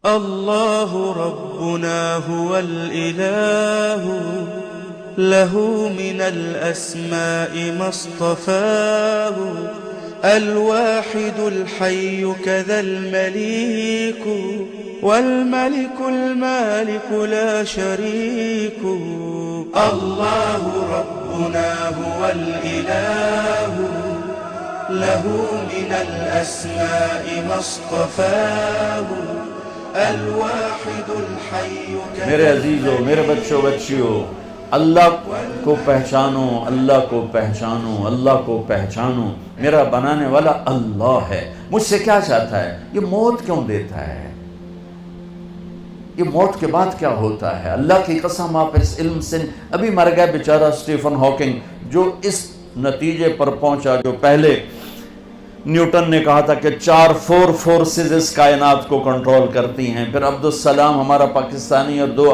الله ربنا هو الإله، له من الأسماء ما اصطفاه، الواحد الحي كذا المليك، والملك المالك لا شريك. الله ربنا هو الإله، له من الأسماء ما اصطفاه، الواحد الحي كذا. میرے عزیزوں، میرے بچوں بچیوں، اللہ کو پہچانو، اللہ کو پہچانو، اللہ کو پہچانو۔ میرا بنانے والا اللہ ہے۔ مجھ سے کیا چاہتا ہے؟ یہ موت کیوں دیتا ہے؟ یہ موت کے بعد کیا ہوتا ہے؟ اللہ کی قسم، آپ اس علم سے ابھی مر گیا بیچارہ اسٹیفن ہاکنگ، جو اس نتیجے پر پہنچا جو پہلے نیوٹن نے کہا تھا کہ 4 فورسز اس کائنات کو کنٹرول کرتی ہیں۔ پھر عبدالسلام ہمارا پاکستانی اور 2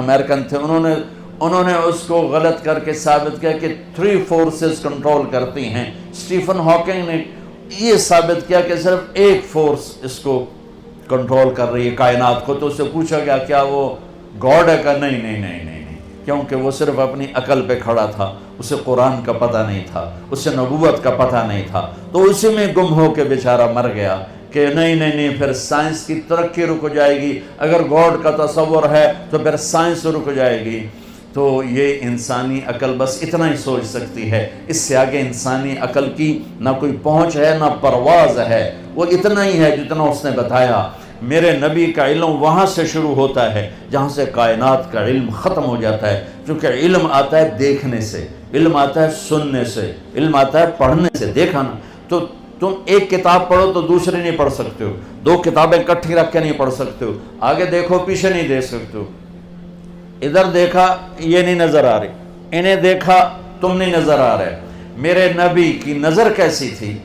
امریکن تھے، انہوں نے اس کو غلط کر کے ثابت کیا کہ 3 فورسز کنٹرول کرتی ہیں۔ اسٹیفن ہاکنگ نے یہ ثابت کیا کہ صرف ایک فورس اس کو کنٹرول کر رہی ہے کائنات کو۔ تو اس سے پوچھا گیا کیا وہ گاڈ ہے؟ کہ نہیں، کیونکہ وہ صرف اپنی عقل پہ کھڑا تھا، اسے قرآن کا پتہ نہیں تھا، اسے نبوت کا پتہ نہیں تھا، تو اسی میں گم ہو کے بیچارہ مر گیا کہ نہیں، پھر سائنس کی ترقی رک جائے گی، اگر گاڈ کا تصور ہے تو پھر سائنس رک جائے گی۔ تو یہ انسانی عقل بس اتنا ہی سوچ سکتی ہے، اس سے آگے انسانی عقل کی نہ کوئی پہنچ ہے نہ پرواز ہے، وہ اتنا ہی ہے جتنا اس نے بتایا۔ میرے نبی کا علم وہاں سے شروع ہوتا ہے جہاں سے کائنات کا علم ختم ہو جاتا ہے، کیونکہ علم آتا ہے دیکھنے سے، علم آتا ہے سننے سے، علم آتا ہے پڑھنے سے۔ دیکھا نا، تو تم ایک کتاب پڑھو تو دوسری نہیں پڑھ سکتے ہو، 2 کتابیں اکٹھی رکھ کے نہیں پڑھ سکتے ہو، آگے دیکھو پیچھے نہیں دیکھ سکتے ہو، ادھر دیکھا یہ نہیں نظر آ رہی، انہیں دیکھا تم نہیں نظر آ رہے۔ میرے نبی کی نظر کیسی تھی،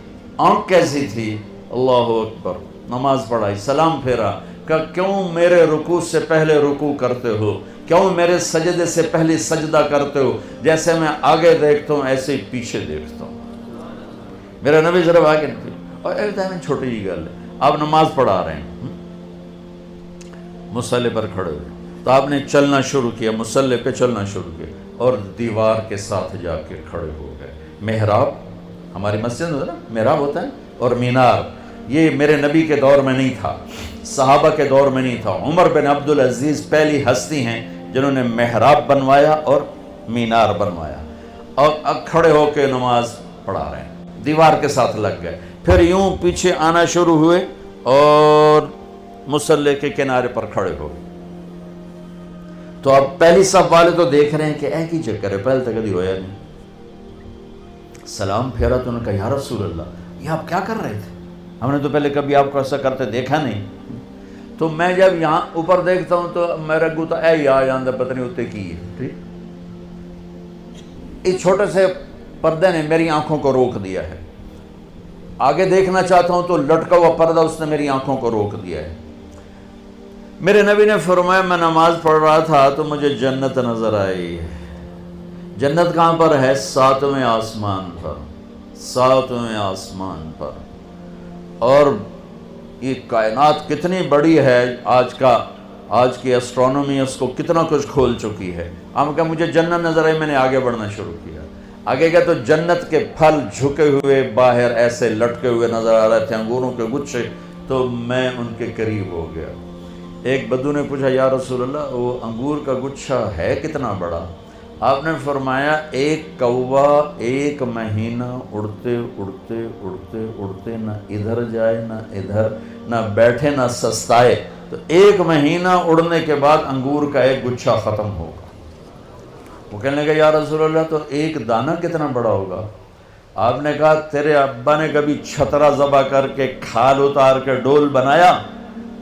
آنکھ کیسی تھی؟ اللہ اکبر! نماز پڑھائی، سلام پھیرا کہ کیوں میرے رکوع سے پہلے رکوع کرتے ہو، کیوں میرے سجدے سے پہلے سجدہ کرتے ہو؟ جیسے میں آگے دیکھتا ہوں ایسے ہی پیچھے دیکھتا ہوں۔ میرا نبی ضرور آگے نہیں، اور ایک دائم چھوٹی جی گل ہے، آپ نماز پڑھا رہے ہیں، مصلی پر کھڑے ہوئے، تو آپ نے چلنا شروع کیا، مصلی پہ چلنا شروع کیا اور دیوار کے ساتھ جا کے کھڑے ہو گئے۔ محراب ہماری مسجد میں نا محراب ہوتا ہے، اور مینار، یہ میرے نبی کے دور میں نہیں تھا، صحابہ کے دور میں نہیں تھا۔ عمر بن عبدالعزیز پہلی ہستی ہیں جنہوں نے محراب بنوایا اور مینار بنوایا، اور اب کھڑے ہو کے نماز پڑھا رہے ہیں، دیوار کے ساتھ لگ گئے، پھر یوں پیچھے آنا شروع ہوئے اور مصلی کے کنارے پر کھڑے ہو گئے۔ تو اب پہلی صف والے تو دیکھ رہے ہیں کہ ایک ہی چکر ہے، پہلے تک کبھی ہویا نہیں۔ سلام پھیرا تو انہوں نے کہا یا رسول اللہ، یہ آپ کیا کر رہے تھے؟ ہم نے تو پہلے کبھی آپ کو ایسا کرتے دیکھا نہیں۔ تو میں جب یہاں اوپر دیکھتا ہوں تو میرا گوتا اے یا جاندہ پتہ نہیں ہوتے کی ہے، ٹھیک؟ اس چھوٹے سے پردے نے میری آنکھوں کو روک دیا ہے، آگے دیکھنا چاہتا ہوں تو لٹکا ہوا پردہ اس نے میری آنکھوں کو روک دیا ہے۔ میرے نبی نے فرمایا میں نماز پڑھ رہا تھا تو مجھے جنت نظر آئی۔ جنت کہاں پر ہے؟ 7ویں آسمان پر، 7ویں آسمان پر۔ اور یہ کائنات کتنی بڑی ہے، آج کی اسٹرونومی اس کو کتنا کچھ کھول چکی ہے۔ ہم کہا مجھے جنت نظر آئی، میں نے آگے بڑھنا شروع کیا، آگے گیا تو جنت کے پھل جھکے ہوئے باہر ایسے لٹکے ہوئے نظر آ رہے تھے، انگوروں کے گچھے، تو میں ان کے قریب ہو گیا۔ ایک بدو نے پوچھا یا رسول اللہ وہ انگور کا گچھا ہے کتنا بڑا؟ آپ نے فرمایا ایک کوا 1 مہینہ اڑتے اڑتے اڑتے اڑتے نہ ادھر جائے نہ ادھر، نہ بیٹھے نہ سستائے، تو 1 مہینہ اڑنے کے بعد انگور کا ایک گچھا ختم ہوگا۔ وہ کہنے لگا یا رسول اللہ تو ایک دانہ کتنا بڑا ہوگا؟ آپ نے کہا تیرے ابا نے کبھی چھترا ذبح کر کے کھال اتار کے ڈول بنایا؟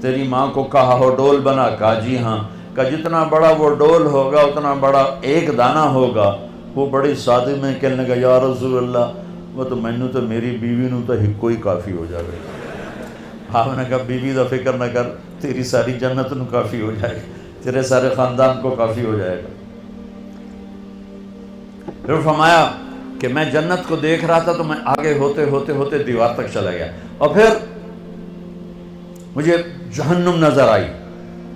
تیری ماں کو کہا ہو ڈول بنا؟ کہا جی ہاں۔ کہ جتنا بڑا وہ ڈول ہوگا اتنا بڑا ایک دانہ ہوگا۔ وہ بڑی سادے میں کہنے لگا یا رسول اللہ وہ تو مینوں تو میری بیوی نو تو ہکو ہی کافی ہو جائے گا۔ آپ نے کہا بیوی دا فکر نہ کر، تیری ساری جنت نو کافی ہو جائے گا، تیرے سارے خاندان کو کافی ہو جائے گا۔ پھر فرمایا کہ میں جنت کو دیکھ رہا تھا تو میں آگے ہوتے ہوتے ہوتے دیوار تک چلا گیا، اور پھر مجھے جہنم نظر آئی،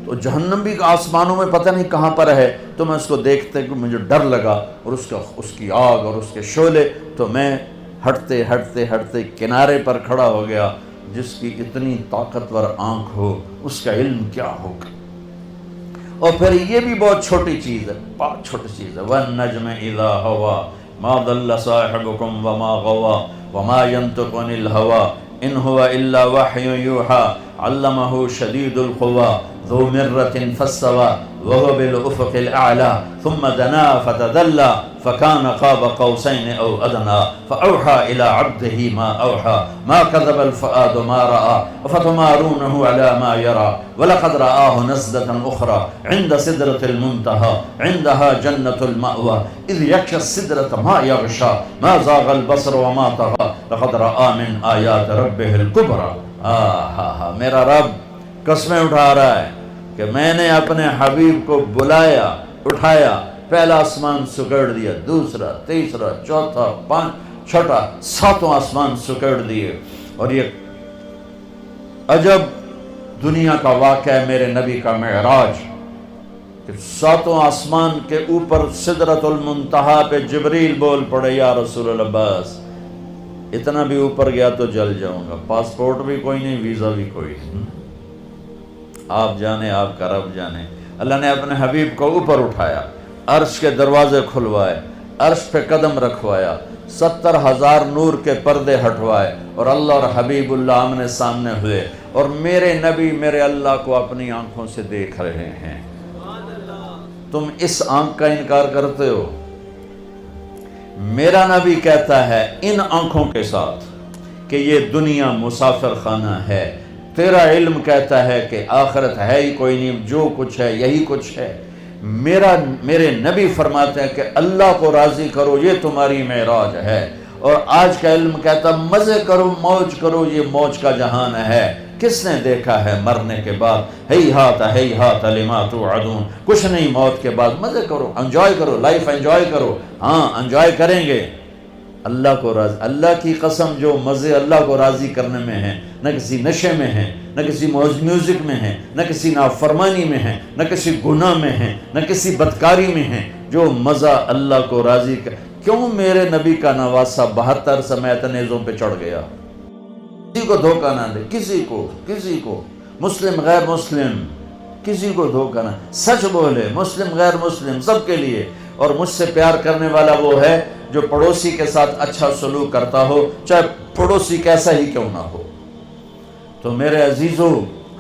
تو جہنم بھی آسمانوں میں پتہ نہیں کہاں پر ہے، تو میں اس کو دیکھتے کہ مجھے ڈر لگا، اور اس کی آگ اور اس کے شعلے، تو میں ہٹتے ہٹتے ہٹتے کنارے پر کھڑا ہو گیا۔ جس کی اتنی طاقتور آنکھ ہو اس کا علم کیا ہوگا۔ اور پھر یہ بھی بہت چھوٹی چیز ہے، بہت چھوٹی چیز ہے، وَالنَّجْمِ إِذَا هَوَىٰ مَا ضَلَّ صَاحِبُكُمْ وَمَا غَوَىٰ وَمَا يَنطِقُ عَنِ الْهَوَىٰ إِنْ هُوَ إِلَّا وَحْيٌ يُوحَىٰ عَلَّمَهُ شَدِيدُ الْقُوَىٰ ذُو مِرَّةٍ فَاسْتَوَىٰ وَهُوَ بِالْأُفُقِ الْأَعْلَىٰ ثُمَّ دَنَا فَتَدَلَّىٰ فَكَانَ قَابَ قَوْسَيْنِ أَوْ أَدْنَىٰ فَأَوْحَىٰ إِلَىٰ عَبْدِهِ مَا أَوْحَىٰ مَا كَذَبَ الْفُؤَادُ مَا رَأَىٰ أَفَتُمَارُونَهُ عَلَىٰ مَا يَرَىٰ وَلَقَدْ رَآهُ نَزْلَةً أُخْرَىٰ عِندَ سِدْرَةِ الْمُنتَهَىٰ عِندَهَا جَنَّةُ الْمَأْوَىٰ إِذْ يَغْشَى السِّدْرَةَ مَا يَغْشَىٰ مَا زَاغَ الْبَصَرُ وَمَا طَغَىٰ لَقَدْ رَآ مِنْ آيَاتِ رَبِّهِ الْكُبْرَىٰ۔ میرا رب قسمیں اٹھا رہا ہے کہ میں نے اپنے حبیب کو بلایا، اٹھایا، پہلا آسمان سکڑ دیا، دوسرا، تیسرا، چوتھا، چھٹا، ساتوں آسمان سکڑ دیے۔ اور یہ عجب دنیا کا واقعہ ہے میرے نبی کا معراج، کہ ساتوں آسمان کے اوپر سدرۃ المنتہا پہ جبریل بول پڑے، یا رسول اللہ بس اتنا بھی اوپر گیا تو جل جاؤں گا، پاسپورٹ بھی کوئی نہیں، ویزا بھی کوئی نہیں، آپ جانے، آپ کا رب جانے۔ اللہ نے اپنے حبیب کو اوپر اٹھایا، عرش کے دروازے کھلوائے، عرش پہ قدم رکھوایا، 70,000 نور کے پردے ہٹوائے، اور اللہ اور حبیب اللہ آمنے سامنے ہوئے، اور میرے نبی میرے اللہ کو اپنی آنکھوں سے دیکھ رہے ہیں۔ تم اس آنکھ کا انکار کرتے ہو؟ میرا نبی کہتا ہے ان آنکھوں کے ساتھ کہ یہ دنیا مسافر خانہ ہے، تیرا علم کہتا ہے کہ آخرت ہے ہی کوئی نہیں، جو کچھ ہے یہی کچھ ہے۔ میرے نبی فرماتے ہیں کہ اللہ کو راضی کرو، یہ تمہاری معراج ہے، اور آج کا علم کہتا مزے کرو، موج کرو، یہ موج کا جہان ہے۔ کس نے دیکھا ہے مرنے کے بعد؟ ہیہات لما توعدون، کچھ نہیں موت کے بعد، مزے کرو، انجوائے کرو، لائف انجوائے کرو۔ ہاں انجوائے کریں گے، اللہ کو راضی، اللہ کی قسم جو مزے اللہ کو راضی کرنے میں ہیں، نہ کسی نشے میں ہیں، نہ کسی میوزک میں ہیں، نہ کسی نافرمانی میں ہیں، نہ کسی گناہ میں ہیں، نہ کسی بدکاری میں ہیں، جو مزہ اللہ کو راضی کر۔ کیوں میرے نبی کا نواسہ 72 سمیت نیزوں پہ چڑھ گیا؟ کسی کو دھوکہ نہ دے، کسی کو مسلم غیر مسلم کسی کو دھوکہ نہ، سچ بولے، مسلم غیر مسلم سب کے لیے۔ اور مجھ سے پیار کرنے والا وہ ہے جو پڑوسی کے ساتھ اچھا سلوک کرتا ہو، چاہے پڑوسی کیسا ہی کیوں نہ ہو۔ تو میرے عزیزو،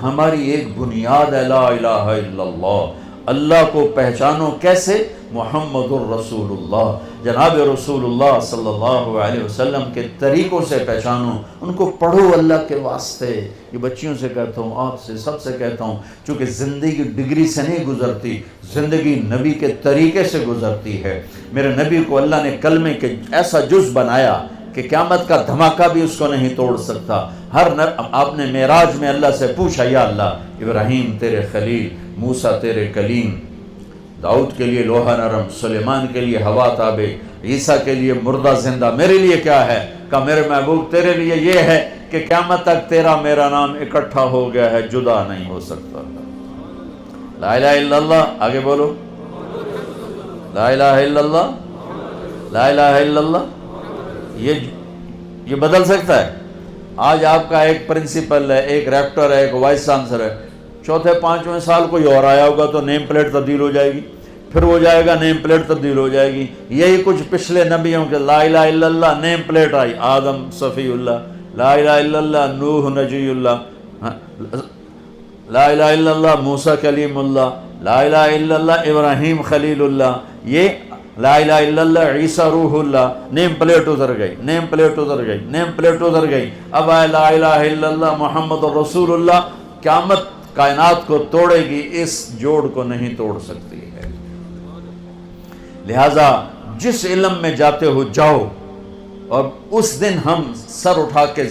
ہماری ایک بنیاد ہے لا الہ الا اللہ۔ اللہ کو پہچانو کیسے؟ محمد الرسول اللہ، جناب رسول اللہ صلی اللہ علیہ وسلم کے طریقوں سے پہچانو، ان کو پڑھو اللہ کے واسطے۔ یہ بچیوں سے کہتا ہوں، آپ سے، سب سے کہتا ہوں، چونکہ زندگی ڈگری سے نہیں گزرتی، زندگی نبی کے طریقے سے گزرتی ہے۔ میرے نبی کو اللہ نے کلمے کے ایسا جز بنایا کہ قیامت کا دھماکہ بھی اس کو نہیں توڑ سکتا۔ آپ نے معراج میں اللہ سے پوچھا، یا اللہ، ابراہیم تیرے خلیل، موسیٰ تیرے کلیم، داؤد کے لیے لوہا نرم، سلیمان کے لیے ہوا تابع، عیسیٰ کے لیے مردہ زندہ، میرے لیے کیا ہے؟ کہا میرے محبوب تیرے لیے یہ ہے کہ قیامت تک تیرا میرا نام اکٹھا ہو گیا ہے، جدا نہیں ہو سکتا۔ لا الہ الا اللہ، آگے بولو، لا الہ الا اللہ، لا الہ الا اللہ۔ یہ بدل سکتا ہے؟ آج آپ کا ایک پرنسپل ہے، ایک ریکٹر ہے، ایک وائس چانسلر ہے، چوتھے 5ویں سال کوئی اور آیا ہوگا تو نیم پلیٹ تبدیل ہو جائے گی، پھر وہ جائے گا نیم پلیٹ تبدیل ہو جائے گی۔ یہی کچھ پچھلے نبیوں کے، لا الہ الا اللہ نیم پلیٹ آئی، آدم صفی اللہ، لا الہ الا اللہ نوح نجی اللہ، لا الہ الا اللہ موسیٰ کلیم اللہ، لا الہ الا اللہ ابراہیم خلیل اللہ، یہ لا الہ الا اللہ عیسیٰ روح اللہ، نیم پلیٹ ادھر گئی، نیم پلیٹ ادھر گئی، نیم پلیٹ ادھر گئی، اب آئے لا الہ الا اللہ محمد رسول اللہ۔ قیامت کائنات کو توڑے گی، اس جوڑ کو نہیں توڑ سکتی ہے۔ لہذا جس علم میں جاتے ہو جاؤ، اور اس دن ہم سر اٹھا کے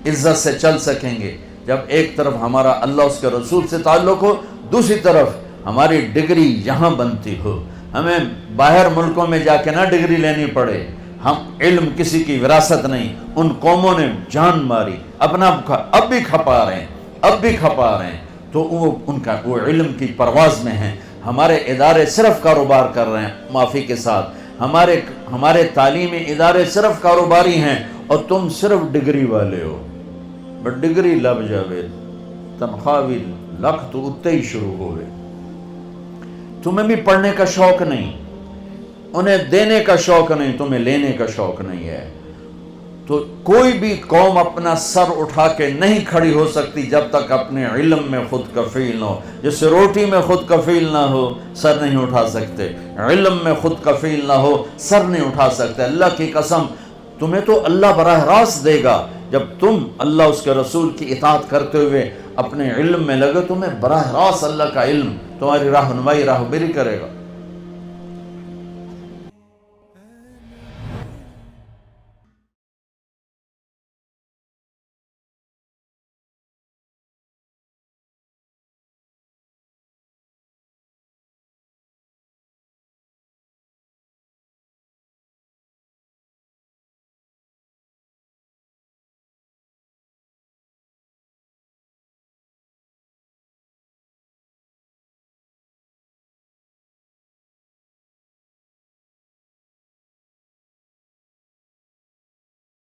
عزت سے چل سکیں گے جب ایک طرف ہمارا اللہ اس کے رسول سے تعلق ہو، دوسری طرف ہماری ڈگری یہاں بنتی ہو، ہمیں باہر ملکوں میں جا کے نہ ڈگری لینی پڑے۔ ہم علم کسی کی وراثت نہیں، ان قوموں نے جان ماری، اپنا اب بھی کھپا رہے ہیں، اب بھی کھپا رہے ہیں، تو وہ علم کی پرواز میں ہیں۔ ہمارے ادارے صرف کاروبار کر رہے ہیں، معافی کے ساتھ ہمارے تعلیمی ادارے صرف کاروباری ہیں، اور تم صرف ڈگری والے ہو۔ بٹ ڈگری لب جاوے تنخواہ بھی لکھ تو اتے ہی شروع ہوئے، تمہیں بھی پڑھنے کا شوق نہیں، انہیں دینے کا شوق نہیں، تمہیں لینے کا شوق نہیں ہے۔ تو کوئی بھی قوم اپنا سر اٹھا کے نہیں کھڑی ہو سکتی جب تک اپنے علم میں خود کفیل نہ ہو۔ جیسے روٹی میں خود کفیل نہ ہو سر نہیں اٹھا سکتے، علم میں خود کفیل نہ ہو سر نہیں اٹھا سکتے۔ اللہ کی قسم، تمہیں تو اللہ براہ راست دے گا جب تم اللہ اس کے رسول کی اطاعت کرتے ہوئے اپنے علم میں لگے، تمہیں براہ راست اللہ کا علم تمہاری راہنمائی راہبری کرے گا۔